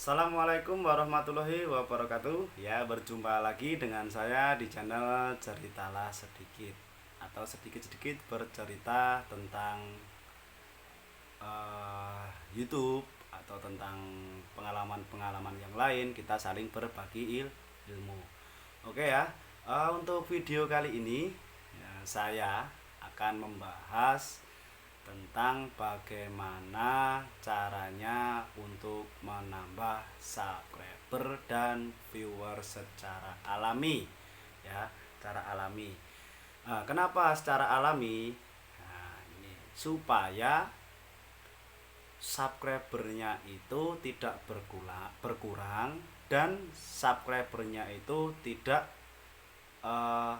Assalamualaikum warahmatullahi wabarakatuh. Ya, berjumpa lagi dengan saya di channel Ceritalah Sedikit atau sedikit-sedikit bercerita tentang YouTube atau tentang pengalaman-pengalaman yang lain. Kita saling berbagi ilmu. Oke ya. Untuk video kali ini ya, saya akan membahas tentang bagaimana caranya untuk menambah subscriber dan viewer secara alami, ya, secara alami. Kenapa secara alami? Nah, ini supaya subscribernya itu tidak berkurang dan subscribernya itu tidak uh,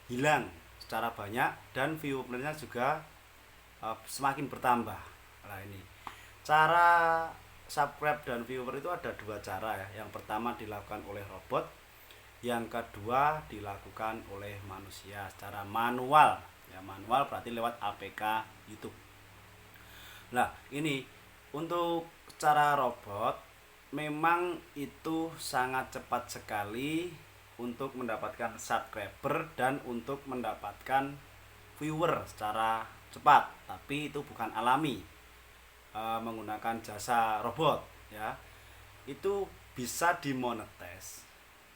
hilang secara banyak dan viewernya juga semakin bertambah. Nah, ini cara subscribe dan viewer itu ada dua cara ya. Yang pertama dilakukan oleh robot, yang kedua dilakukan oleh manusia secara manual. Ya, manual berarti lewat APK YouTube. Nah, ini untuk cara robot memang itu sangat cepat sekali untuk mendapatkan subscriber dan untuk mendapatkan viewer secara cepat, tapi itu bukan alami. Menggunakan jasa robot ya, itu bisa dimonetize,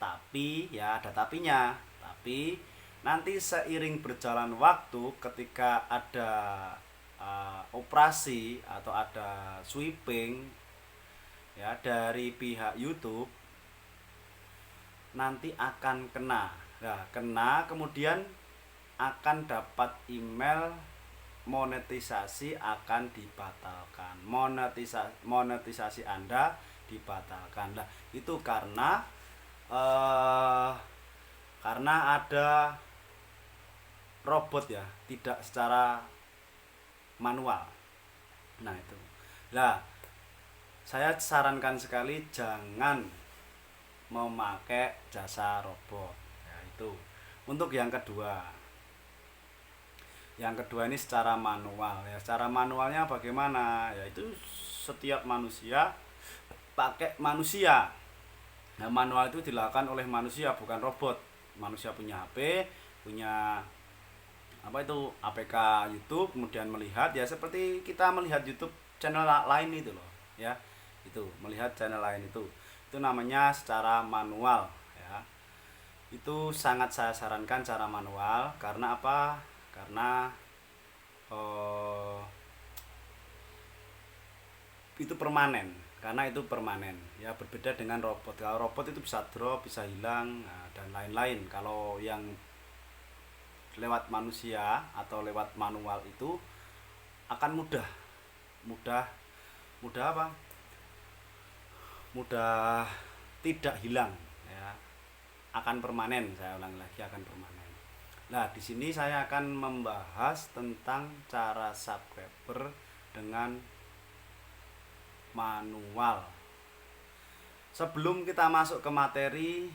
tapi ya ada tapinya. Tapi nanti seiring berjalan waktu, ketika ada operasi atau ada sweeping ya dari pihak YouTube, nanti akan kena. Nah, kena kemudian akan dapat email monetisasi akan dibatalkan. Monetisasi Anda dibatalkan. Nah, itu eh, karena ada robot ya, tidak secara manual. Nah, itu. Nah, saya sarankan sekali jangan memakai jasa robot. Ya, itu. Untuk yang kedua, ini secara manual ya. Secara manualnya bagaimana? Yaitu setiap manusia pakai manusia. Nah, manual itu dilakukan oleh manusia, bukan robot. Manusia punya HP, punya apa itu APK YouTube, kemudian melihat ya seperti kita melihat YouTube channel lain itu loh ya. Itu melihat channel lain itu namanya secara manual ya. Itu sangat saya sarankan cara manual. Karena apa? Karena itu permanen. Karena itu permanen ya, berbeda dengan robot. Kalau robot itu bisa drop, bisa hilang, nah, dan lain-lain. Kalau yang lewat manusia atau lewat manual itu akan mudah mudah apa mudah tidak hilang ya, akan permanen. Saya ulangi lagi, akan permanen. Nah, di sini saya akan membahas tentang cara subscriber dengan manual. Sebelum kita masuk ke materi,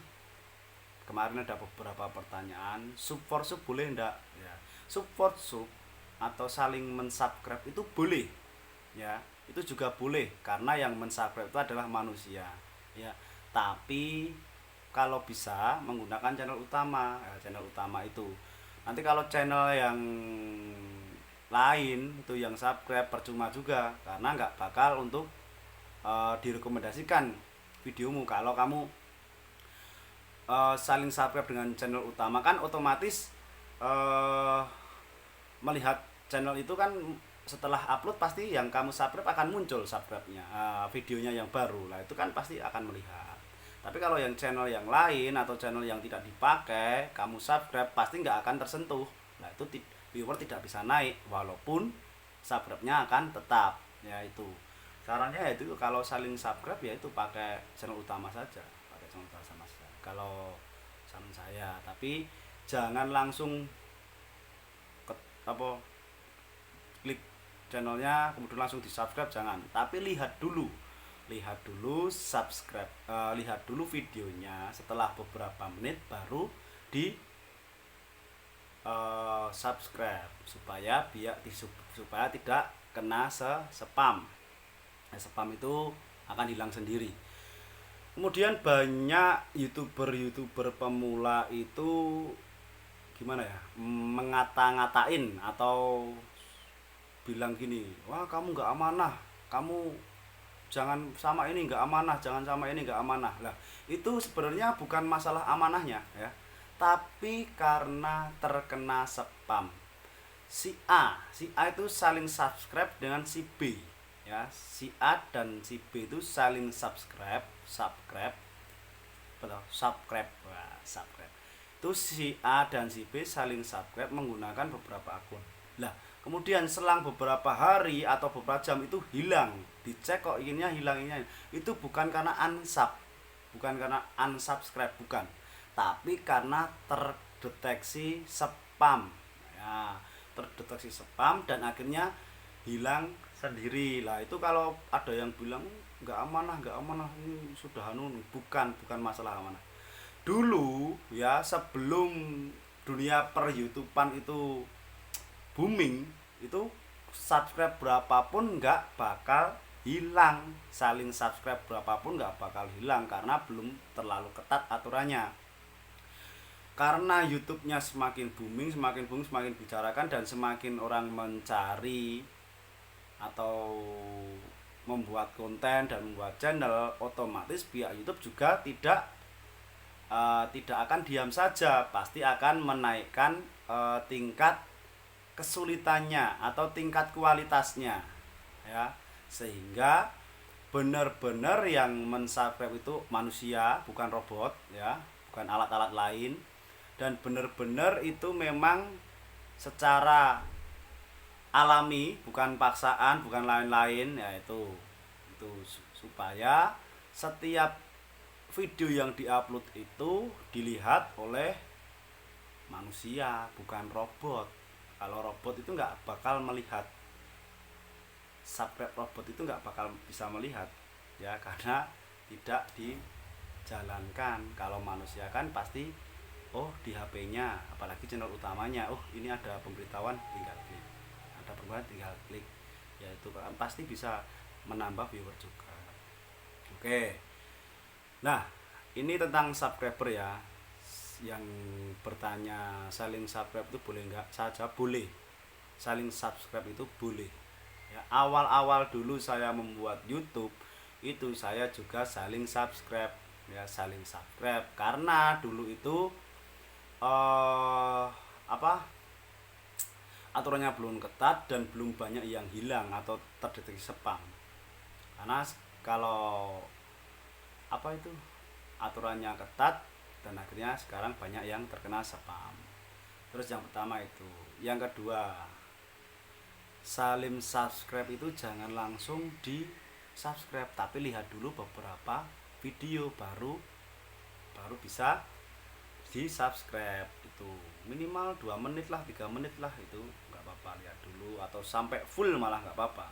kemarin ada beberapa pertanyaan, sub for sub boleh enggak? Ya, sub for sub atau saling mensubscribe itu boleh. Ya, itu juga boleh karena yang mensubscribe itu adalah manusia. Ya, tapi kalau bisa menggunakan channel utama. Ya, channel utama itu. Nanti kalau channel yang lain itu yang subscribe percuma juga, karena nggak bakal untuk direkomendasikan videomu. Kalau kamu saling subscribe dengan channel utama, kan otomatis melihat channel itu kan setelah upload pasti yang kamu subscribe akan muncul subscribe-nya, videonya yang baru lah, itu kan pasti akan melihat. Tapi kalau yang channel yang lain atau channel yang tidak dipakai kamu subscribe, pasti nggak akan tersentuh. Nah, itu viewer tidak bisa naik walaupun subscribe-nya akan tetap. Ya, itu sarannya. Itu kalau saling subscribe ya itu pakai channel utama saja, pakai channel utama saja kalau saran saya. Tapi jangan langsung klik channelnya kemudian langsung di subscribe, jangan. Tapi lihat dulu subscribe, lihat dulu videonya. Setelah beberapa menit baru di subscribe supaya tidak kena spam. Spam itu akan hilang sendiri. Kemudian banyak youtuber pemula itu gimana ya, mengata-ngatain atau bilang gini, wah kamu nggak amanah, kamu jangan sama ini nggak amanah, jangan sama ini nggak amanah. Lah itu sebenarnya bukan masalah amanahnya ya, tapi karena terkena spam. Si A itu saling subscribe dengan si B ya, si A dan si B itu saling subscribe betul, subscribe itu si A dan si B saling subscribe menggunakan beberapa akun. Lah kemudian selang beberapa hari atau beberapa jam itu hilang, dicek kok ininya hilang, ininya itu bukan karena unsubscribe, bukan, tapi karena terdeteksi spam ya, terdeteksi spam dan akhirnya hilang sendiri. Lah itu kalau ada yang bilang nggak amanah ini sudah bukan masalah amanah. Dulu ya, sebelum dunia per YouTubean itu booming, itu subscribe berapapun nggak bakal hilang, saling subscribe berapapun nggak bakal hilang karena belum terlalu ketat aturannya. Karena YouTube-nya semakin booming, semakin bicarakan dan semakin orang mencari atau membuat konten dan membuat channel, otomatis pihak YouTube juga tidak akan diam saja, pasti akan menaikkan tingkat kesulitannya atau tingkat kualitasnya ya, sehingga benar-benar yang mensubscribe itu manusia, bukan robot ya, bukan alat-alat lain, dan benar-benar itu memang secara alami, bukan paksaan, bukan lain-lain ya. Itu supaya setiap video yang diupload itu dilihat oleh manusia, bukan robot. Kalau robot itu nggak bakal melihat, subscribe robot itu nggak bakal bisa melihat ya, karena tidak dijalankan. Kalau manusia kan pasti, oh di HP-nya, apalagi channel utamanya, oh ini ada pemberitahuan, tinggal klik, ada pemberitahuan tinggal klik ya, itu kan pasti bisa menambah viewer juga. Oke, nah ini tentang subscriber ya. Yang bertanya saling subscribe itu boleh nggak, saja boleh, saling subscribe itu boleh ya. Awal-awal dulu saya membuat YouTube itu saya juga saling subscribe ya, saling subscribe karena dulu itu aturannya belum ketat dan belum banyak yang hilang atau terdeteksi spam. Karena kalau aturannya ketat dan akhirnya sekarang banyak yang terkena spam. Terus yang pertama itu. Yang kedua, saling subscribe itu jangan langsung di subscribe, tapi lihat dulu beberapa video baru bisa di subscribe. Itu minimal 2 menit lah, 3 menit lah, itu nggak apa-apa, lihat dulu, atau sampai full malah nggak apa-apa,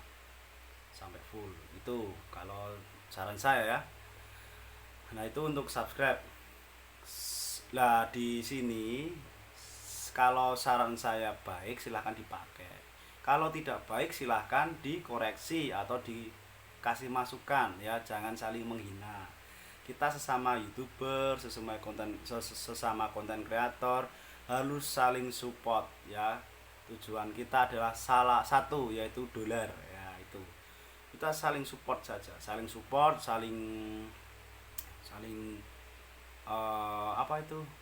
sampai full. Itu kalau saran saya ya. Nah itu untuk subscribe. Lah di sini kalau saran saya baik silahkan dipakai, kalau tidak baik silahkan dikoreksi atau dikasih masukan ya, jangan saling menghina. Kita sesama YouTuber, sesama konten kreator harus saling support ya. Tujuan kita adalah salah satu, yaitu dolar ya. Itu kita saling support saja, saling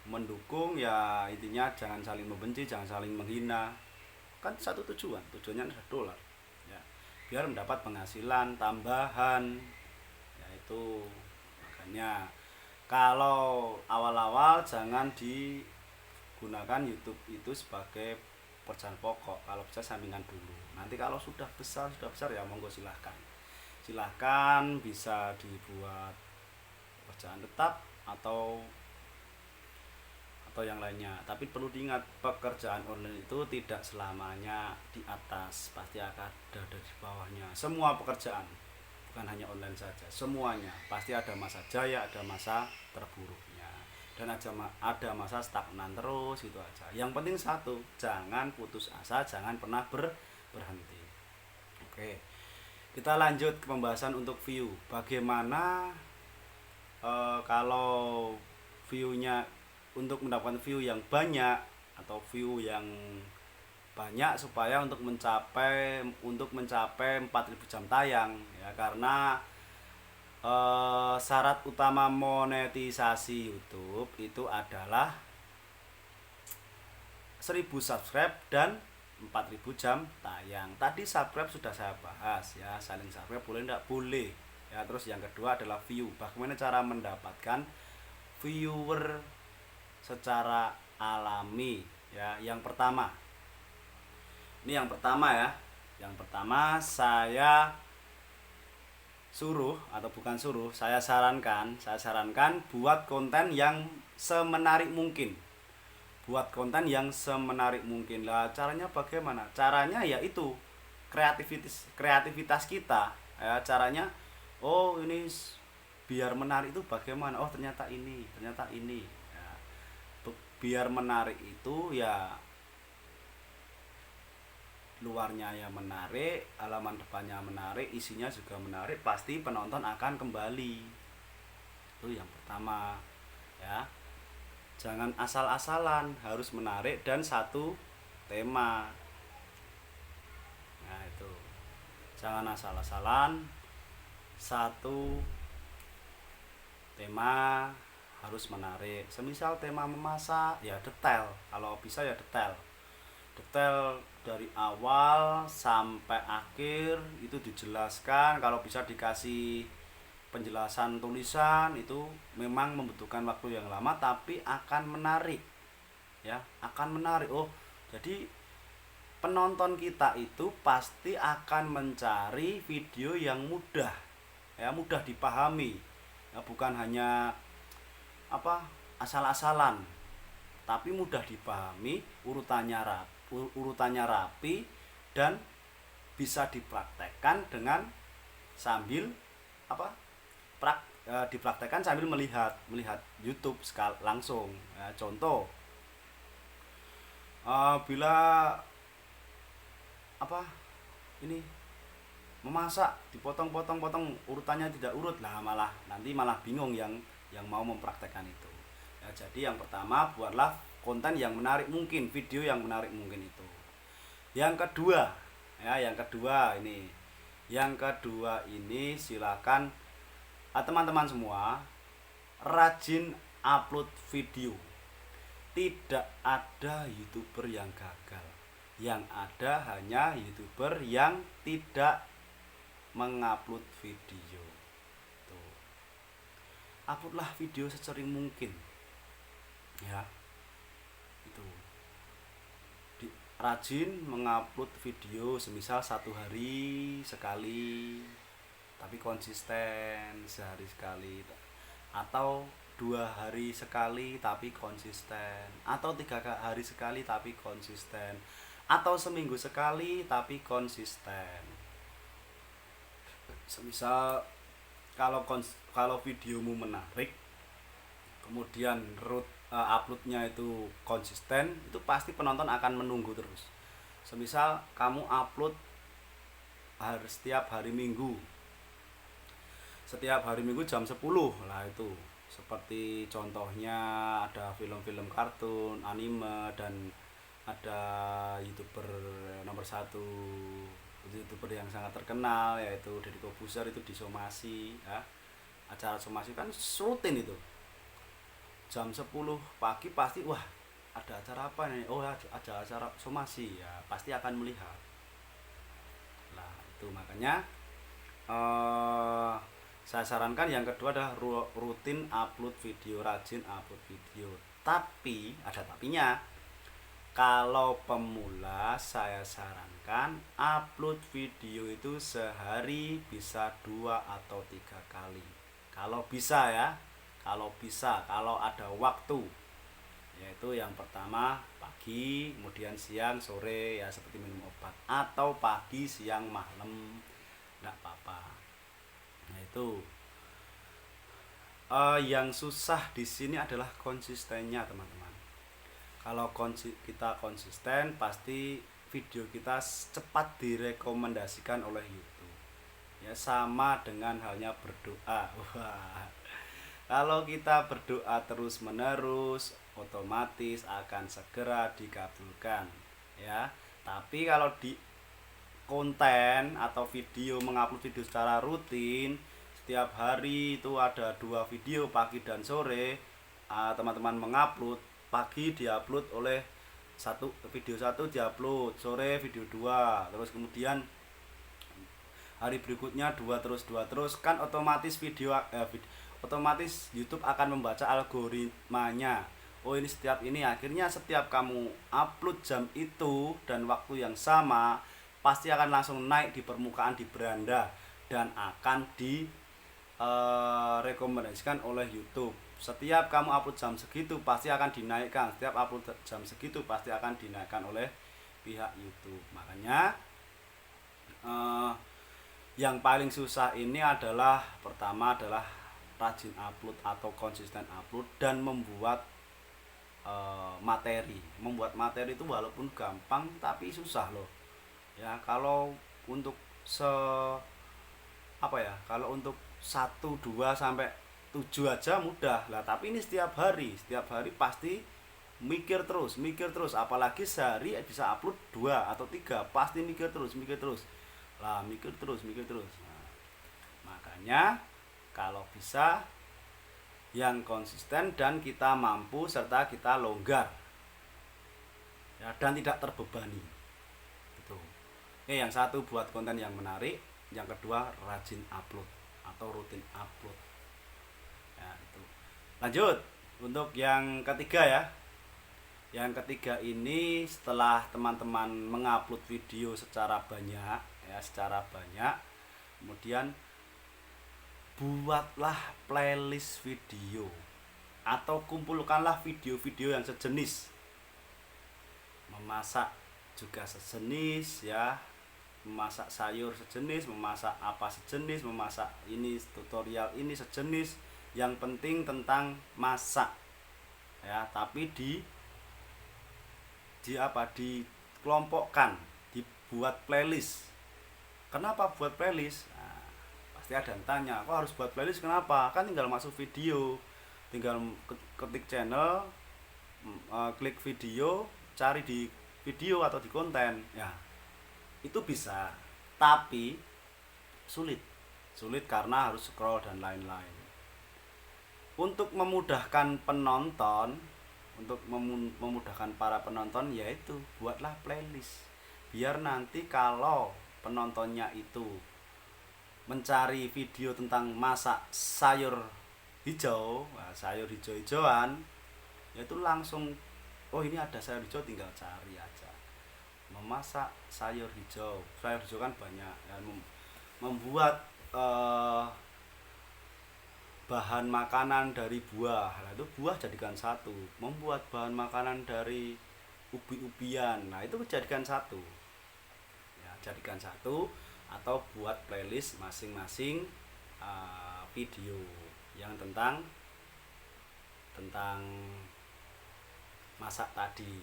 mendukung ya. Intinya jangan saling membenci, jangan saling menghina, kan satu tujuannya adalah dolar ya, biar mendapat penghasilan tambahan ya. Itu makanya kalau awal-awal jangan digunakan YouTube itu sebagai pekerjaan pokok, kalau bisa sampingan dulu. Nanti kalau sudah besar ya monggo silahkan bisa dibuat pekerjaan tetap atau yang lainnya. Tapi perlu diingat, pekerjaan online itu tidak selamanya di atas, pasti akan ada di bawahnya. Semua pekerjaan, bukan hanya online saja, semuanya pasti ada masa jaya, ada masa terburuknya, dan ada masa stagnan terus, itu aja. Yang penting satu, jangan putus asa, jangan pernah berhenti. Oke, kita lanjut ke pembahasan untuk view. Bagaimana kalau view-nya, untuk mendapatkan view yang banyak atau view yang banyak supaya untuk mencapai 4.000 jam tayang ya, karena syarat utama monetisasi YouTube itu adalah 1000 subscribe dan 4.000 jam tayang. Tadi subscribe sudah saya bahas ya, saling subscribe boleh enggak? Boleh ya. Terus yang kedua adalah view. Bagaimana cara mendapatkan viewer secara alami ya. Yang pertama, ini yang pertama ya. Yang pertama saya sarankan buat konten yang semenarik mungkin. Buat konten yang semenarik mungkin. Lah caranya bagaimana? Caranya yaitu kreativitas kita ya. Caranya, oh ini biar menarik itu bagaimana? Oh ternyata ini ya. Biar menarik itu ya luarnya ya menarik, halaman depannya menarik, isinya juga menarik, pasti penonton akan kembali. Itu yang pertama ya. Jangan asal-asalan, harus menarik dan satu tema. Nah itu, jangan asal-asalan, satu tema, harus menarik. Semisal tema memasak ya detail, kalau bisa ya detail dari awal sampai akhir itu dijelaskan. Kalau bisa dikasih penjelasan tulisan, itu memang membutuhkan waktu yang lama tapi akan menarik ya, akan menarik. Oh jadi penonton kita itu pasti akan mencari video yang mudah ya, mudah dipahami ya, bukan hanya asal-asalan, tapi mudah dipahami, urutannya rapi dan bisa dipraktekkan dengan sambil dipraktekkan sambil melihat YouTube langsung ya. Contoh, bila ini memasak dipotong-potong urutannya tidak urut lah, malah bingung yang mau mempraktekkan itu ya. Jadi yang pertama, buatlah konten yang menarik mungkin, video yang menarik mungkin itu. Yang kedua ini silakan teman-teman semua rajin upload video. Tidak ada YouTuber yang gagal, yang ada hanya YouTuber yang tidak mengupload video. Tuh, uploadlah video sesering mungkin ya. Rajin mengupload video, semisal 1 hari sekali tapi konsisten, sehari sekali, atau 2 hari sekali tapi konsisten, atau 3 hari sekali tapi konsisten, atau seminggu sekali tapi konsisten. Semisal kalau videomu menarik, kemudian uploadnya itu konsisten, itu pasti penonton akan menunggu terus. Semisal kamu upload setiap hari Minggu jam 10 lah, itu seperti contohnya ada film-film kartun, anime, dan ada YouTuber nomor 1, YouTuber yang sangat terkenal yaitu Deddy Corbuzier, itu di Somasi ya. Acara Somasi kan rutin itu jam 10 pagi, pasti wah ada acara apa nih, oh ada acara Somasi ya, pasti akan melihat lah. Itu makanya saya sarankan yang kedua adalah rutin upload video, rajin upload video. Tapi ada tapinya. Kalau pemula saya sarankan upload video itu sehari bisa 2 atau 3 kali. Kalau bisa ya, kalau ada waktu. Yaitu yang pertama pagi, kemudian siang, sore ya, seperti minum obat, atau pagi, siang, malam, enggak apa-apa. Nah itu yang susah di sini adalah konsistennya teman-teman. Kalau kita konsisten, pasti video kita cepat direkomendasikan oleh YouTube. Ya sama dengan halnya berdoa. Wah, Kalau kita berdoa terus-menerus, otomatis akan segera dikabulkan, ya. Tapi kalau di konten atau video, mengupload video secara rutin, setiap hari itu ada 2 video pagi dan sore, teman-teman mengupload, pagi diupload oleh video satu diupload, sore video 2, terus kemudian hari berikutnya 2 terus kan otomatis otomatis YouTube akan membaca algoritmanya. Oh ini akhirnya setiap kamu upload jam itu dan waktu yang sama pasti akan langsung naik di permukaan di beranda dan akan rekomendasikan oleh YouTube. Setiap kamu upload jam segitu pasti akan dinaikkan. Setiap upload jam segitu pasti akan dinaikkan oleh pihak YouTube. Makanya yang paling susah ini adalah pertama adalah rajin upload atau konsisten upload dan membuat materi. Membuat materi itu walaupun gampang tapi susah loh. Ya, kalau untuk kalau untuk 1, 2 sampai 7 aja mudah lah, tapi ini setiap hari pasti mikir terus, apalagi sehari bisa upload 2 atau 3, pasti mikir terus lah, mikir terus. Nah, makanya kalau bisa yang konsisten dan kita mampu serta kita longgar, ya, dan tidak terbebani gitu. Yang satu buat konten yang menarik, yang kedua rajin upload atau rutin upload, ya, itu. Lanjut untuk yang ketiga, ya. Yang ketiga ini setelah teman-teman mengupload video secara banyak, kemudian buatlah playlist video atau kumpulkanlah video-video yang sejenis. Memasak juga sejenis, ya, memasak sayur sejenis, memasak apa sejenis, memasak ini tutorial ini sejenis, yang penting tentang masak, ya, tapi dikelompokkan, dibuat playlist. Kenapa buat playlist? Nah, pasti ada yang tanya, kok harus buat playlist, kenapa? Kan tinggal masuk video, tinggal ketik channel, klik video, cari di video atau di konten, ya, itu bisa, tapi sulit karena harus scroll dan lain-lain. Untuk memudahkan penonton, memudahkan para penonton, yaitu buatlah playlist, biar nanti kalau penontonnya itu mencari video tentang masak sayur hijau, sayur hijau-hijauan, yaitu langsung, oh ini ada sayur hijau, tinggal cari aja. Memasak sayur hijau kan banyak, ya, membuat bahan makanan dari buah, nah itu buah jadikan satu. Membuat bahan makanan dari ubi-ubian, nah itu jadikan satu, ya, jadikan satu. Atau buat playlist masing-masing video yang tentang masak tadi.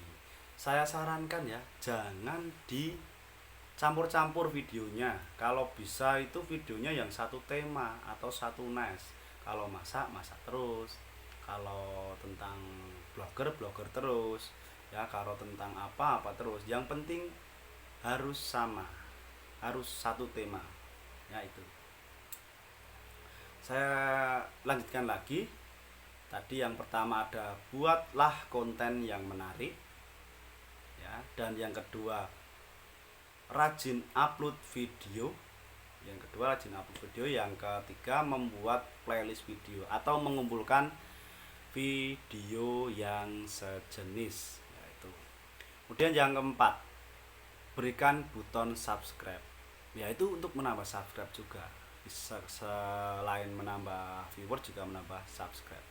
Saya sarankan, ya, jangan dicampur-campur videonya. Kalau bisa itu videonya yang satu tema atau satu niche. Kalau masak terus, kalau tentang blogger terus, ya, kalau tentang apa terus. Yang penting harus sama, harus satu tema, ya, itu. Saya lanjutkan lagi. Tadi yang pertama ada buatlah konten yang menarik, ya, dan yang kedua rajin upload video. Yang ketiga membuat playlist video atau mengumpulkan video yang sejenis, yaitu. Kemudian yang keempat, berikan buton subscribe, yaitu untuk menambah subscribe juga. Bisa, selain menambah viewer juga menambah subscribe.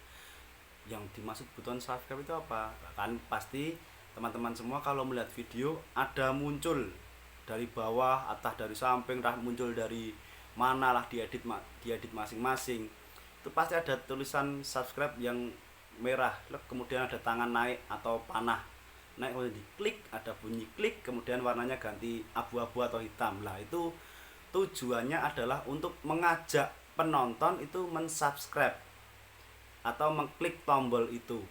Yang dimaksud buton subscribe itu apa? Kan pasti teman-teman semua kalau melihat video ada muncul dari bawah, atau dari samping, muncul dari mana lah, diedit masing-masing. Itu pasti ada tulisan subscribe yang merah, kemudian ada tangan naik atau panah naik, kemudian diklik, ada bunyi klik, kemudian warnanya ganti abu-abu atau hitam. Lah itu tujuannya adalah untuk mengajak penonton itu mensubscribe. atau mengklik tombol itu,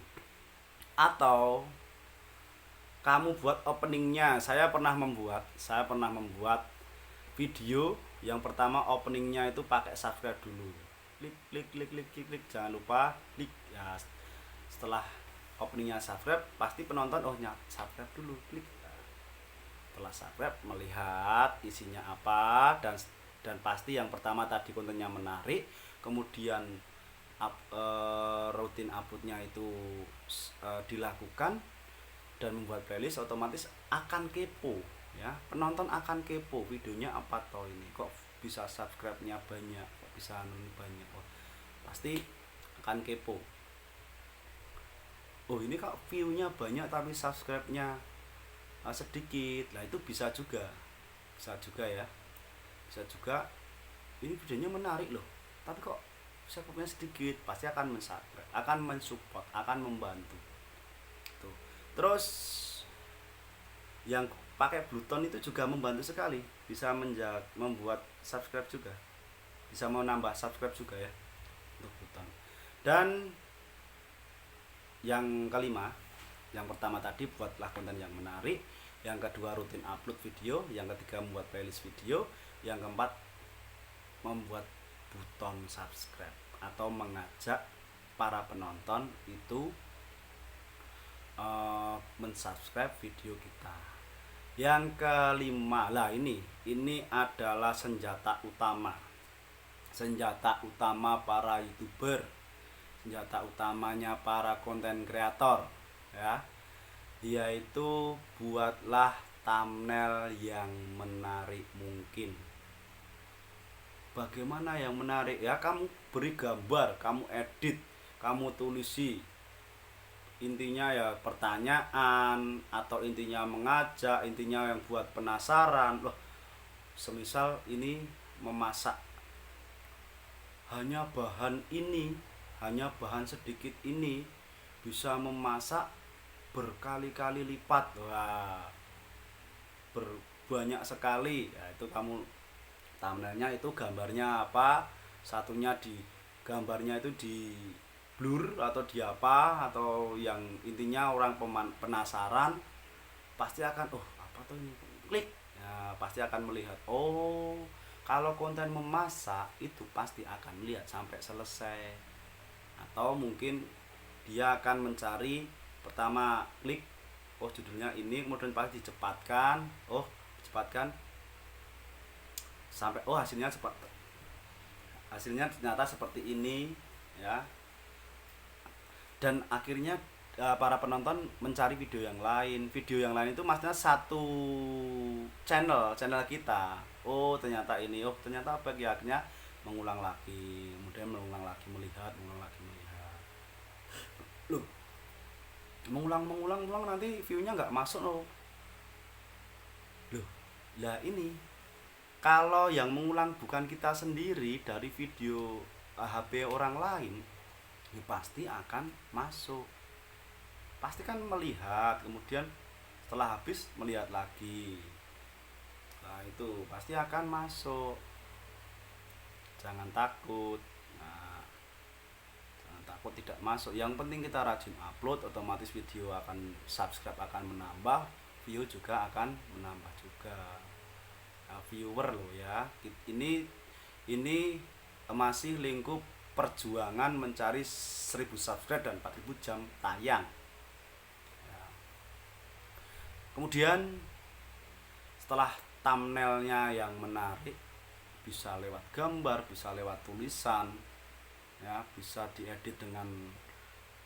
atau kamu buat openingnya. Saya pernah membuat video yang pertama openingnya itu pakai subscribe dulu, klik, jangan lupa klik ya. Setelah openingnya subscribe, pasti penonton subscribe dulu, klik. Setelah subscribe, melihat isinya apa, dan pasti yang pertama tadi kontennya menarik, kemudian rutin uploadnya itu dilakukan dan membuat playlist, otomatis akan kepo ya. Penonton akan kepo, videonya apa toh ini, kok bisa subscribe-nya banyak, kok bisa banyak. Pasti akan kepo. Ini kok view-nya banyak tapi subscribe-nya sedikit. Nah, itu bisa juga ya. Bisa juga ini videonya menarik loh, tapi kok subscribe-nya sedikit. Pasti akan mensubscribe, akan mensupport, akan membantu. Tuh. Terus yang pakai Bluetooth itu juga membantu sekali, bisa membuat subscribe juga, bisa menambah subscribe juga ya untuk Bluetooth. Dan yang kelima, yang pertama tadi buatlah konten yang menarik, yang kedua rutin upload video, yang ketiga membuat playlist video, yang keempat membuat buton subscribe atau mengajak para penonton itu mensubscribe video kita. Yang kelima lah, ini adalah senjata utama para YouTuber, senjata utamanya para konten kreator ya, yaitu buatlah thumbnail yang menarik mungkin. Bagaimana yang menarik ya? Kamu beri gambar, kamu edit, kamu tulisi, intinya ya pertanyaan, atau intinya mengajak, intinya yang buat penasaran loh. Semisal ini memasak, hanya bahan sedikit ini bisa memasak berkali-kali lipat. Wah, banyak sekali ya. Itu kamu thumbnailnya itu gambarnya apa, satunya di gambarnya itu di blur atau di apa, atau yang intinya orang penasaran, pasti akan apa tuh ini, klik ya, pasti akan melihat. Kalau konten memasak itu pasti akan melihat sampai selesai. Atau mungkin dia akan mencari, pertama klik judulnya ini, kemudian pasti dicepatkan sampai hasilnya ternyata seperti ini ya. Dan akhirnya para penonton mencari video yang lain itu maksudnya satu channel kita. Ternyata ini, ternyata apa ya, akhirnya mengulang lagi, kemudian mengulang lagi melihat loh, mengulang nanti view-nya nggak masuk loh. Lah ini kalau yang mengulang bukan kita sendiri dari video HP orang lain, ya pasti akan masuk. Pasti kan melihat, kemudian setelah habis melihat lagi. Nah, itu pasti akan masuk. Jangan takut. Jangan takut tidak masuk. Yang penting kita rajin upload, otomatis video akan subscribe akan menambah, view juga akan menambah juga. Viewer loh ya. Ini masih lingkup perjuangan mencari 1000 subscribe dan 4000 jam tayang ya. Kemudian setelah thumbnailnya yang menarik, bisa lewat gambar, bisa lewat tulisan ya, bisa diedit dengan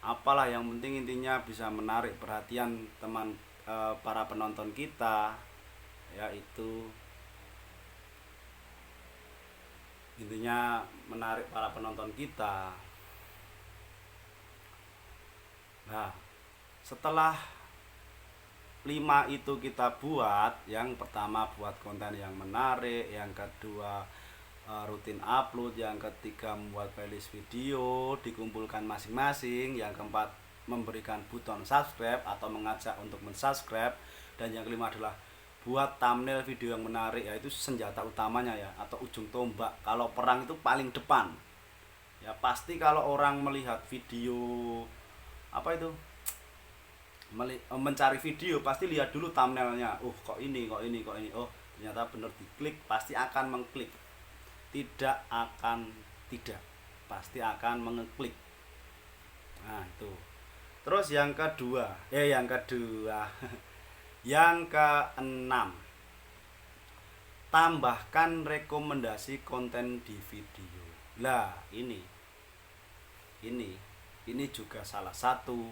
apalah, yang penting intinya bisa menarik perhatian para penonton kita, yaitu intinya menarik para penonton kita. Nah, setelah 5 itu kita buat, yang pertama buat konten yang menarik, yang kedua rutin upload, yang ketiga membuat playlist video dikumpulkan masing-masing, yang keempat memberikan buton subscribe atau mengajak untuk mensubscribe, dan yang kelima adalah buat thumbnail video yang menarik, yaitu senjata utamanya ya, atau ujung tombak. Kalau perang itu paling depan Ya pasti kalau orang melihat video apa itu mencari video pasti lihat dulu thumbnailnya. Kok ini, kok ini, kok ini. Oh, ternyata benar diklik, pasti akan mengklik. Tidak akan tidak, pasti akan mengeklik. Nah, itu. Terus yang kedua, yang keenam, tambahkan rekomendasi konten di video. Lah, ini juga salah satu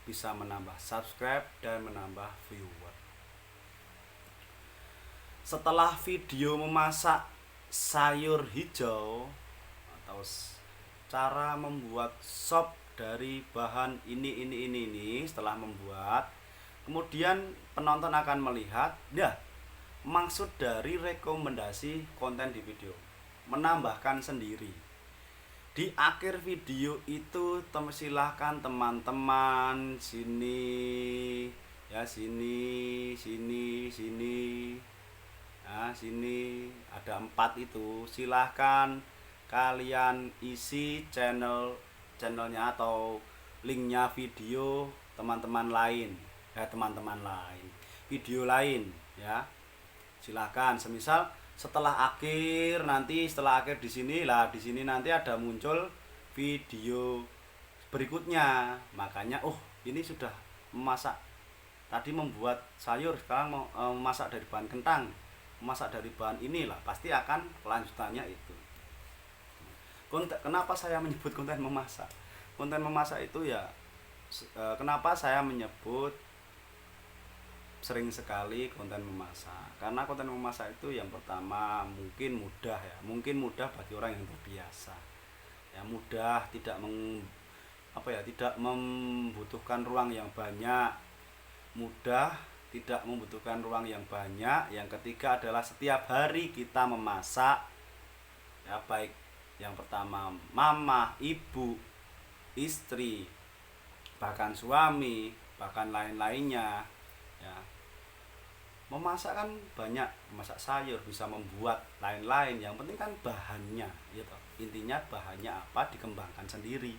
bisa menambah subscribe dan menambah viewer. Setelah video memasak sayur hijau atau cara membuat sop dari bahan ini, setelah membuat, kemudian penonton akan melihat, ya, maksud dari rekomendasi konten di video, menambahkan sendiri. Di akhir video itu silahkan teman-teman sini ya, sini nah, sini ada 4 itu, silahkan kalian isi channelnya atau linknya video teman-teman lain video lain ya. Silahkan, semisal setelah akhir di sini nanti ada muncul video berikutnya. Makanya ini sudah memasak, tadi membuat sayur, sekarang mau memasak dari bahan kentang, memasak dari bahan inilah, pasti akan kelanjutannya itu. Kenapa saya menyebut konten memasak? Konten memasak itu ya, kenapa saya menyebut sering sekali konten memasak? Karena konten memasak itu yang pertama mungkin mudah bagi orang yang terbiasa. Ya, mudah, tidak tidak membutuhkan ruang yang banyak. Yang ketiga adalah setiap hari kita memasak. Ya, baik yang pertama mama, ibu, istri, bahkan suami, bahkan lain-lainnya ya. Memasak kan banyak, memasak sayur, bisa membuat lain-lain, yang penting kan bahannya gitu. Intinya bahannya apa, dikembangkan sendiri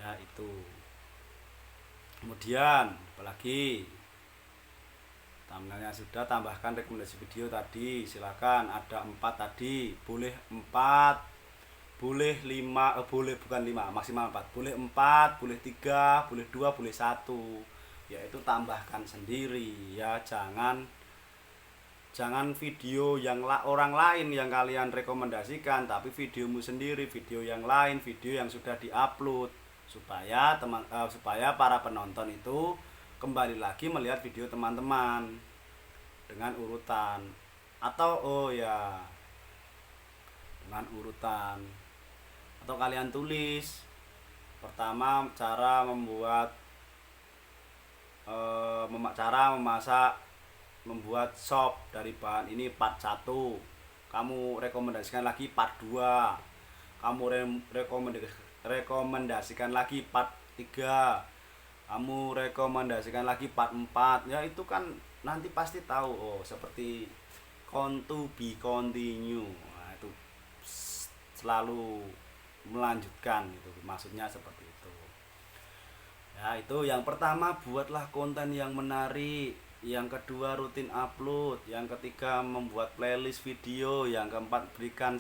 ya, itu. Kemudian apalagi, thumbnailnya sudah, tambahkan rekomendasi video tadi, silakan ada 4 tadi, boleh 4, boleh 5, bukan 5, maksimal 4, boleh 4, boleh 3, boleh 2, boleh 1, yaitu tambahkan sendiri ya. Jangan video yang orang lain yang kalian rekomendasikan, tapi videomu sendiri, video yang lain, video yang sudah diupload, supaya para penonton itu kembali lagi melihat video teman-teman dengan urutan, atau dengan urutan, atau kalian tulis pertama cara membuat sop dari bahan ini part 1, kamu rekomendasikan lagi part 2, kamu rekomendasikan lagi part 3, kamu rekomendasikan lagi part 4 ya. Itu kan nanti pasti tahu, seperti to be continue. Nah, itu selalu melanjutkan, itu maksudnya seperti itu ya. Itu yang pertama, buatlah konten yang menarik. Yang kedua, rutin upload. Yang ketiga, membuat playlist video. Yang keempat, berikan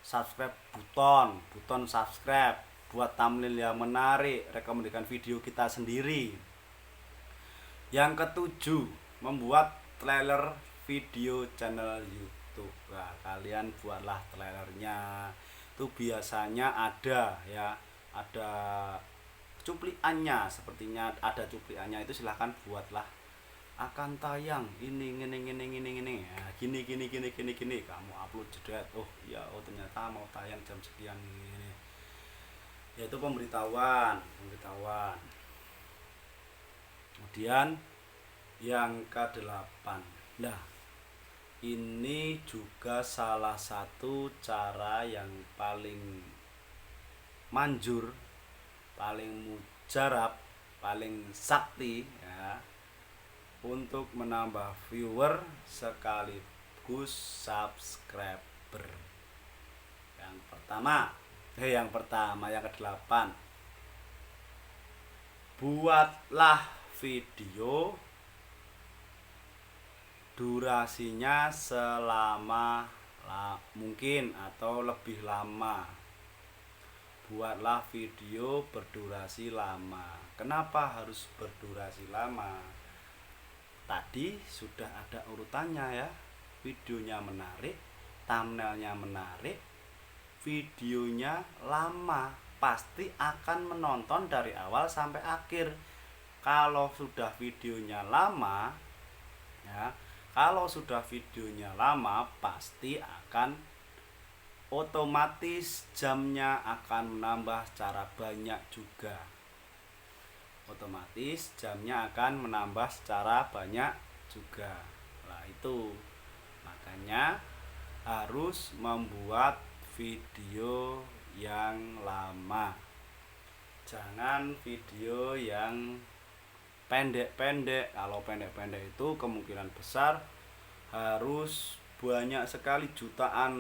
subscribe, buton subscribe, buat thumbnail yang menarik, rekomendasikan video kita sendiri. Yang ketujuh, membuat trailer video channel YouTube. Nah, kalian buatlah trailernya. Itu biasanya ada cuplikannya, sepertinya ada cuplikannya, itu silahkan buatlah. Akan tayang ini ya, gini, kamu upload jedet, ternyata mau tayang jam sekian ini. Yaitu pemberitahuan. Kemudian yang ke-8, nah ini juga salah satu cara yang paling manjur, paling mujarab, paling sakti ya, untuk menambah viewer sekaligus subscriber Yang kedelapan, buatlah video durasinya selama mungkin atau lebih lama. Buatlah video berdurasi lama. Kenapa harus berdurasi lama? Tadi sudah ada urutannya ya. Videonya menarik, thumbnailnya menarik, videonya lama, pasti akan menonton dari awal sampai akhir. Kalau sudah videonya lama ya, pasti akan otomatis jamnya akan menambah secara banyak juga. Nah itu makanya harus membuat video yang lama. Jangan video yang pendek-pendek. Kalau pendek-pendek itu kemungkinan besar harus banyak sekali, jutaan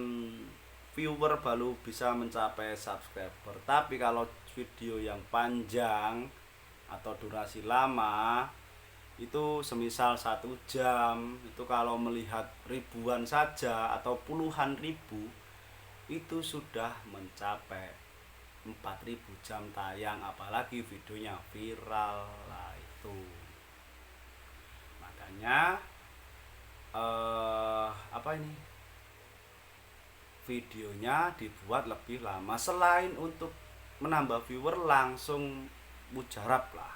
viewer baru bisa mencapai subscriber. Tapi kalau video yang panjang atau durasi lama itu semisal 1 jam, itu kalau melihat ribuan saja atau puluhan ribu, itu sudah mencapai 4.000 jam tayang, apalagi videonya viral lah itu. Makanya videonya dibuat lebih lama. Selain untuk menambah viewer, langsung mujarab lah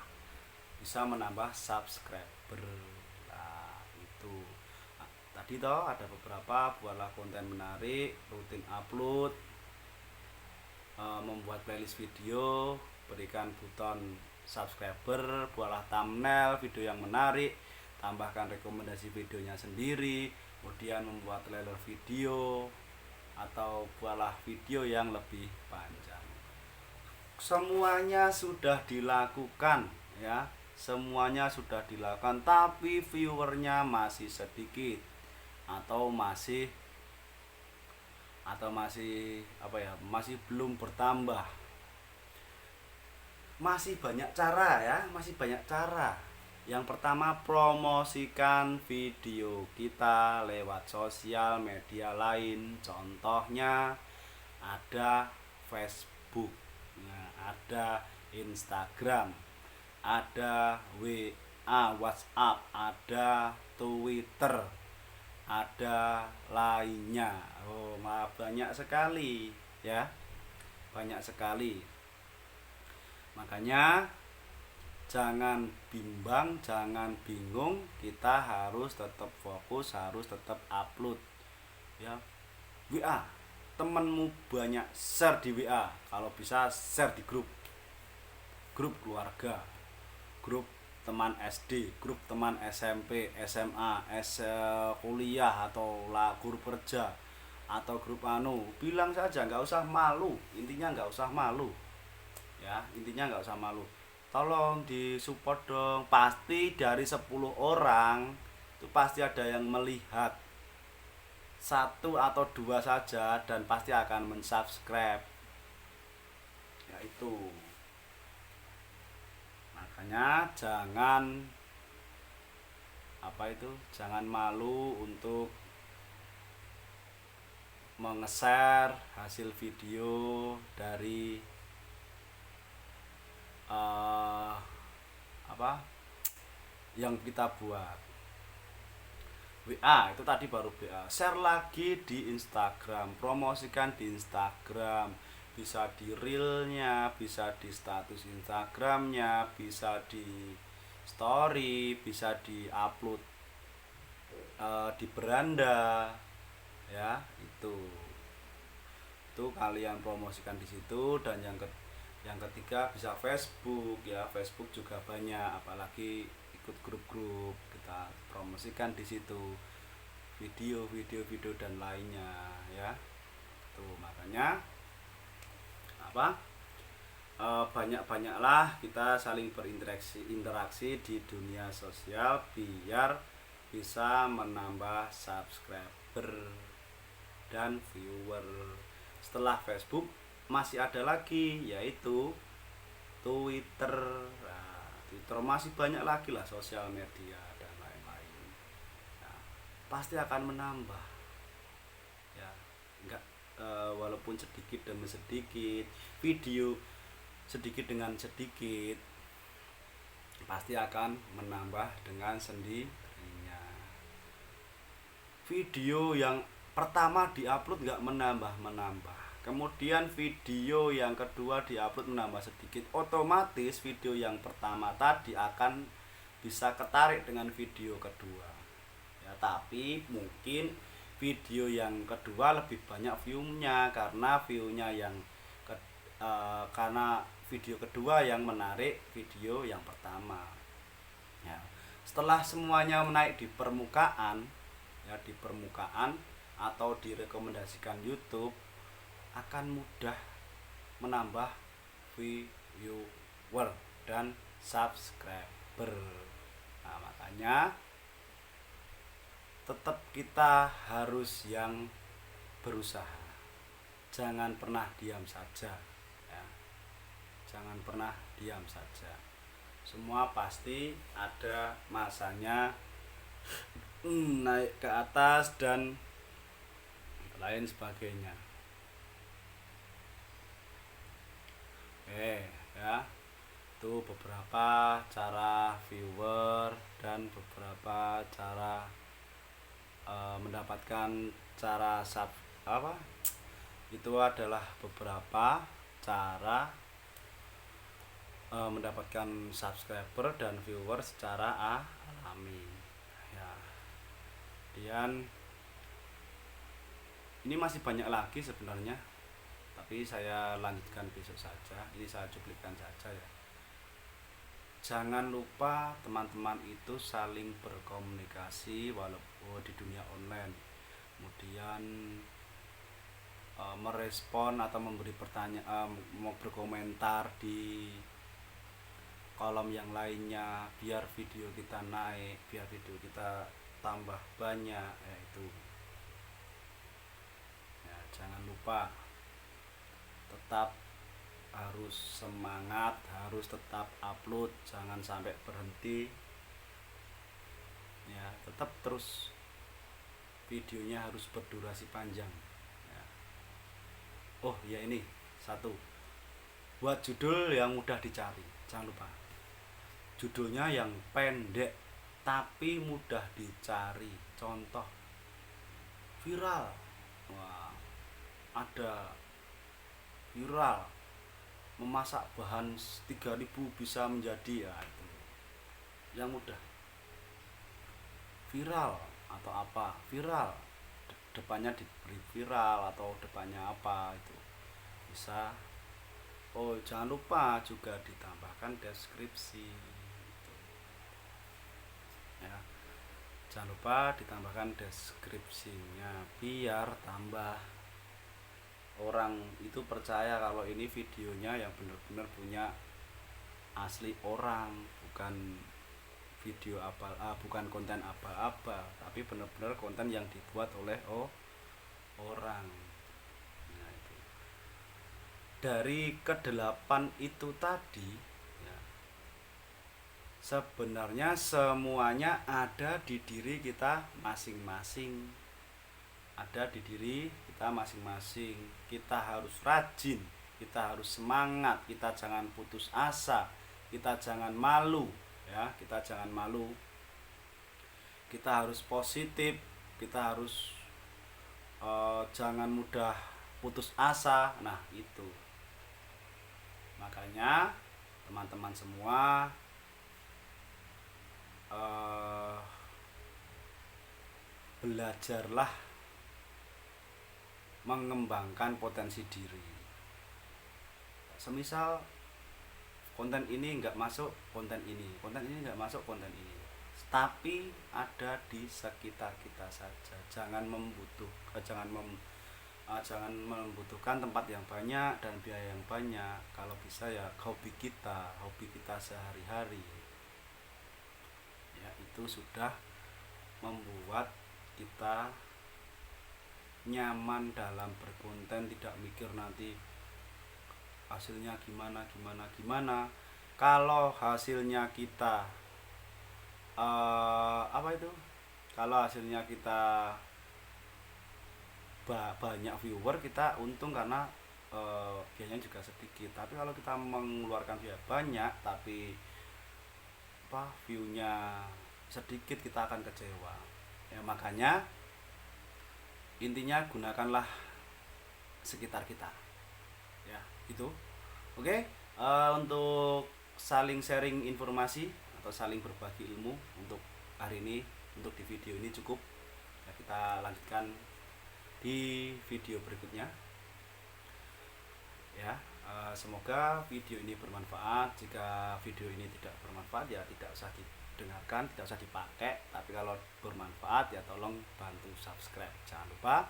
bisa menambah subscriber lah itu. Nah, tadi toh ada beberapa, buatlah konten menarik, rutin upload, membuat playlist video, berikan buton subscriber, buatlah thumbnail video yang menarik, tambahkan rekomendasi videonya sendiri, kemudian membuat trailer video, atau buatlah video yang lebih panjang. Semuanya sudah dilakukan ya, tapi viewernya masih sedikit atau masih masih belum bertambah. Masih banyak cara. Yang pertama, promosikan video kita lewat sosial media lain. Contohnya ada Facebook, ada Instagram, ada WA, WhatsApp, ada Twitter, ada lainnya. Banyak sekali ya. Makanya jangan bimbang, jangan bingung, kita harus tetap fokus, harus tetap upload ya. WA, temenmu banyak, share di WA. Kalau bisa share di grup keluarga, grup teman SD, grup teman SMP, SMA, kuliah, atau grup kerja, atau grup bilang saja, nggak usah malu. Intinya nggak usah malu. Tolong disupport dong. Pasti dari 10 orang itu pasti ada yang melihat, 1 atau 2 saja, dan pasti akan mensubscribe ya itu. Makanya jangan malu untuk meng-share hasil video dari yang kita buat. WA itu tadi baru WA. Share lagi di Instagram, promosikan di Instagram, bisa di reelnya, bisa di status Instagramnya, bisa di story, bisa di upload di beranda ya. Itu kalian promosikan di situ. Dan yang ketiga bisa Facebook ya. Facebook juga banyak, apalagi ikut grup-grup, kita promosikan di situ video dan lainnya ya. Tuh makanya banyak-banyaklah kita saling berinteraksi di dunia sosial biar bisa menambah subscriber dan viewer. Setelah Facebook masih ada lagi, yaitu Twitter. Nah, Twitter masih banyak lagi lah, sosial media dan lain-lain. Nah, pasti akan menambah ya, enggak, walaupun sedikit demi sedikit, video sedikit dengan sedikit pasti akan menambah dengan sendirinya. Video yang pertama diupload nggak menambah, kemudian video yang kedua diupload menambah sedikit, otomatis video yang pertama tadi akan bisa ketarik dengan video kedua ya. Tapi mungkin video yang kedua lebih banyak view-nya, karena karena video kedua yang menarik video yang pertama ya. Setelah semuanya menaik di permukaan ya, di permukaan atau direkomendasikan YouTube, akan mudah menambah viewer dan subscriber. Nah, makanya tetap kita harus yang berusaha, jangan pernah diam saja ya. Jangan pernah diam saja, semua pasti ada masanya naik ke atas dan lain sebagainya. Oke ya, itu beberapa cara viewer dan beberapa cara mendapatkan cara itu adalah beberapa cara mendapatkan subscriber dan viewer secara alami ya. Dan ini masih banyak lagi sebenarnya, tapi saya lanjutkan besok saja. Ini saya cuplikan saja ya. Jangan lupa teman-teman itu saling berkomunikasi walaupun di dunia online, kemudian merespon atau memberi pertanyaan, mau berkomentar di kolom yang lainnya, biar video kita naik, biar video kita tambah banyak ya. Itu ya, jangan lupa tetap harus semangat, harus tetap upload, jangan sampai berhenti ya. Tetap terus, videonya harus berdurasi panjang ya. Oh ya, ini satu, buat judul yang mudah dicari, jangan lupa judulnya yang pendek tapi mudah dicari. Contoh viral, wah, ada viral memasak bahan 3000 bisa menjadi ya, itu yang mudah. Viral atau apa, viral depannya diberi viral atau depannya apa, itu bisa. Oh, jangan lupa juga ditambahkan deskripsi gitu. Ya, jangan lupa ditambahkan deskripsinya biar tambah orang itu percaya kalau ini videonya yang benar-benar punya asli orang, bukan video bukan konten apa-apa, tapi benar-benar konten yang dibuat oleh orang. Nah, itu dari kedelapan itu tadi ya, sebenarnya semuanya ada di diri kita masing-masing, ada di diri kita masing-masing. Kita harus rajin, kita harus semangat, kita jangan putus asa, kita jangan malu ya, kita jangan malu, kita harus positif, kita harus jangan mudah putus asa. Nah, itu makanya teman-teman semua belajarlah mengembangkan potensi diri. Semisal konten ini nggak masuk, konten ini nggak masuk, konten ini, tapi ada di sekitar kita saja. Jangan membutuhkan tempat yang banyak dan biaya yang banyak. Kalau bisa ya hobi kita sehari-hari ya, itu sudah membuat kita nyaman dalam berkonten, tidak mikir nanti hasilnya gimana. Kalau hasilnya kita apa itu, kalau hasilnya kita banyak viewer, kita untung karena biayanya juga sedikit. Tapi kalau kita mengeluarkan biaya banyak tapi viewnya sedikit, kita akan kecewa ya. Makanya intinya gunakanlah sekitar kita ya, itu oke. Untuk saling sharing informasi atau saling berbagi ilmu untuk hari ini, untuk di video ini cukup ya. Kita lanjutkan di video berikutnya ya. Semoga video ini bermanfaat. Jika video ini tidak bermanfaat ya tidak usah didengarkan, tidak usah dipakai. Tapi kalau bermanfaat ya tolong bantu subscribe. Jangan lupa.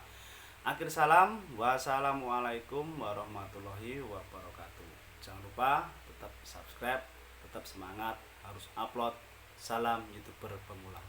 Akhir salam, wassalamualaikum warahmatullahi wabarakatuh. Jangan lupa tetap subscribe, tetap semangat, harus upload. Salam YouTuber pemula.